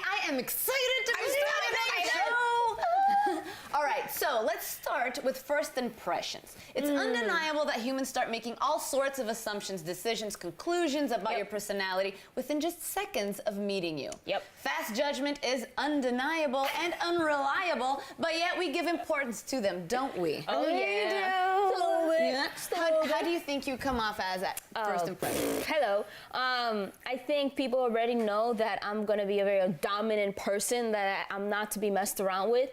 I am excited to be on the show. All right, so let's start with first impressions. It's undeniable that humans start making all sorts of assumptions, decisions, conclusions about your personality within just seconds of meeting you. Fast judgment is undeniable and unreliable, but yet we give importance to them, don't we? Oh, yeah. How do you think you come off as at first impression? Hello. I think people already know that I'm going to be a very dominant person, that I'm not to be messed around with.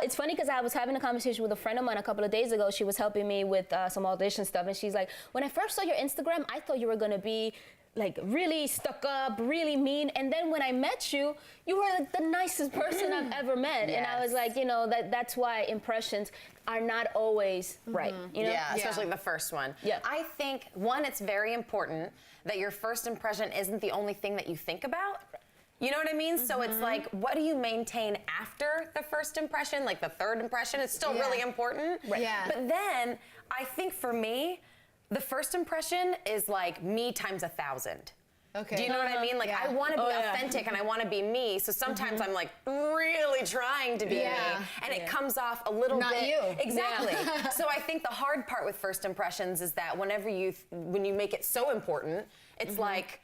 It's funny because I was having a conversation with a friend of mine a couple of days ago. She was helping me with some audition stuff, and she's like, when I first saw your Instagram, I thought you were going to be like really stuck up, really mean. And then when I met you, you were like the nicest person I've ever met. And I was like, you know, that's why impressions are not always right. You know? Yeah, especially the first one. Yeah. I think, one, it's very important that your first impression isn't the only thing that you think about. You know what I mean? So it's like, what do you maintain after the first impression? Like the third impression, it's still really important. Right. Yeah. But then, I think for me, the first impression is like me times 1,000. Okay. Do you know what I mean? Like, I want to be authentic and I want to be me. So sometimes I'm like really trying to be me, and it comes off a little bit. Not you. Exactly. So I think the hard part with first impressions is that whenever when you make it so important, it's like,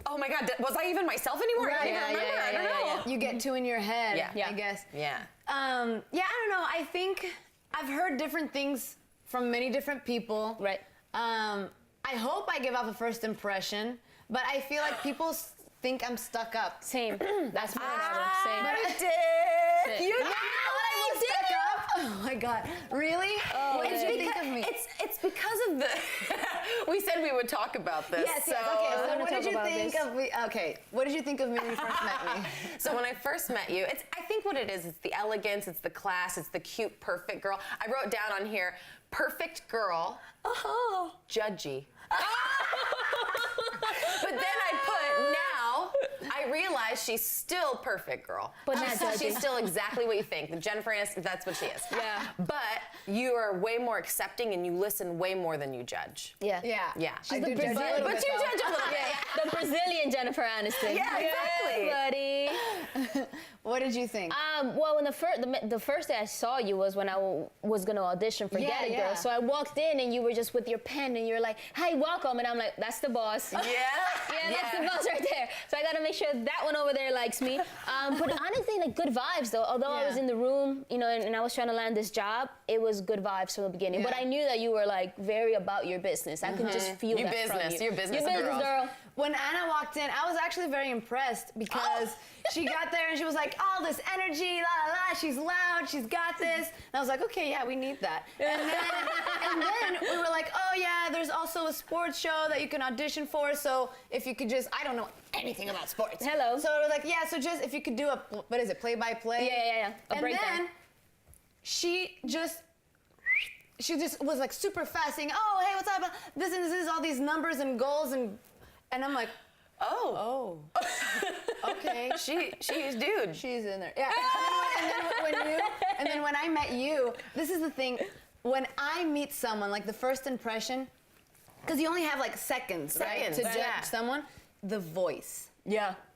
oh my God, was I even myself anymore? I don't even remember. I don't know. You get too in your head, I guess. Yeah. I don't know. I think I've heard different things from many different people. Right. I hope I give off a first impression, but I feel like people think I'm stuck up. Same. That's my problem. Same. But I did. You did? Stuck up? Oh my God. Really? Oh, what did you think of me? It's because of the. We said we would talk about this. Yes. So, Okay. So what did you about think of me? Okay. What did you think of me when you first met me? So when I first met you, I think what it is, it's the elegance, it's the class, it's the cute, perfect girl. I wrote down on here, perfect girl, judgy. But then I put, now, I realize she's still perfect girl. But not judgy. She's still exactly what you think. The Jennifer Aniston, that's what she is. Yeah. But you are way more accepting and you listen way more than you judge. Yeah. Yeah. I do judge a little But bit, you though. judge a little bit. The Brazilian Jennifer Aniston. Yeah, exactly. Buddy. What did you think? Well, when the first day I saw you was when I was gonna audition for Get It Girl. So I walked in and you were just with your pen and you're like, "Hey, welcome," and I'm like, "That's the boss." Yeah. That's the boss right there. So I gotta make sure that one over there likes me. But honestly, like good vibes though. Although I was in the room, you know, and I was trying to land this job, it was good vibes from the beginning. But I knew that you were like very about your business. I could just feel that from you. You're business girl. When Anna walked in, I was actually very impressed because she got there and she was like, all this energy, la la la, she's loud, she's got this. And I was like, okay, yeah, we need that. And then we were like, oh yeah, there's also a sports show that you can audition for. So if you could just, I don't know anything about sports. Hello. So we're like, yeah, so just if you could do a, what is it, play-by-play? Yeah. A breakdown. Then she just was like super fast saying, oh, hey, what's up? This is all these numbers and goals and I'm like, oh, okay. She's dude. She's in there. Yeah. And then when I met you, this is the thing. When I meet someone, like the first impression, because you only have like seconds, right, to judge someone, the voice.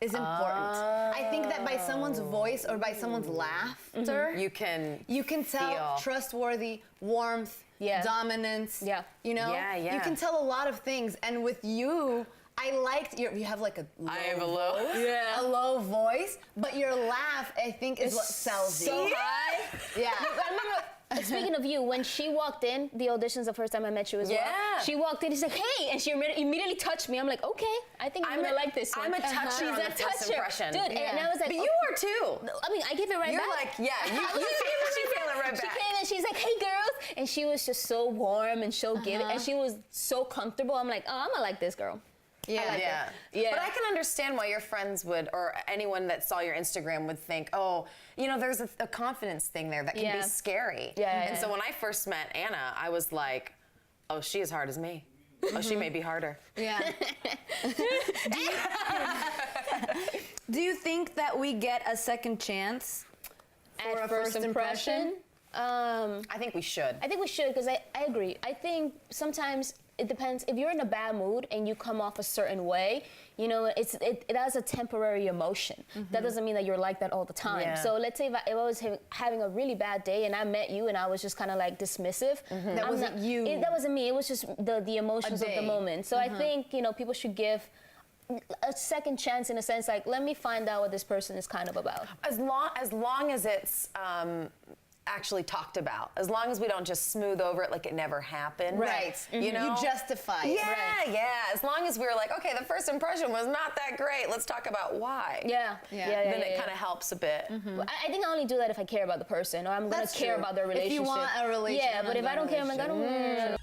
Is important. I think that by someone's voice or by someone's laughter, you can tell feel trustworthy, warmth, dominance. You know? You can tell a lot of things. And with you, I liked you have like a low voice, but your laugh, I think, is what sells you. So high. Yeah. I remember, speaking of you, when she walked in, the auditions the first time I met you as well. She walked in, she's like, hey, and she immediately touched me. I'm like, okay, I think I'm gonna like this one. I'm a toucher She's on a the first impression. Dude, and I was like, but you are too. I mean, I gave it right You're back. like, she feel it right back. She came and she's like, hey girls, and she was just so warm and so giving, and she was so comfortable. I'm like, oh, I'm gonna like this girl. Yeah. But I can understand why your friends would, or anyone that saw your Instagram would think, oh, you know, there's a confidence thing there that can be scary. And so when I first met Anna, I was like, oh, she is hard as me. Oh, she may be harder. Yeah. Do you think that we get a second chance for At a first impression? I think we should. I think we should, because I agree. I think sometimes it depends. If you're in a bad mood and you come off a certain way, you know, it has a temporary emotion. That doesn't mean that you're like that all the time. Yeah. So let's say if I was having a really bad day and I met you and I was just kind of like dismissive. That wasn't you. That wasn't me. It was just the emotions of the moment. So I think, you know, people should give a second chance, in a sense, like, let me find out what this person is kind of about. As long as it's actually talked about, as long as we don't just smooth over it like it never happened. Right. You know? You justify it. Yeah, Right. yeah. As long as we were like, okay, the first impression was not that great. Let's talk about why. Yeah. Then it kind of helps a bit. I think I only do that if I care about the person, or I'm going to care about their relationship. If you want a relationship. Yeah, but if I don't care, I'm like, I don't.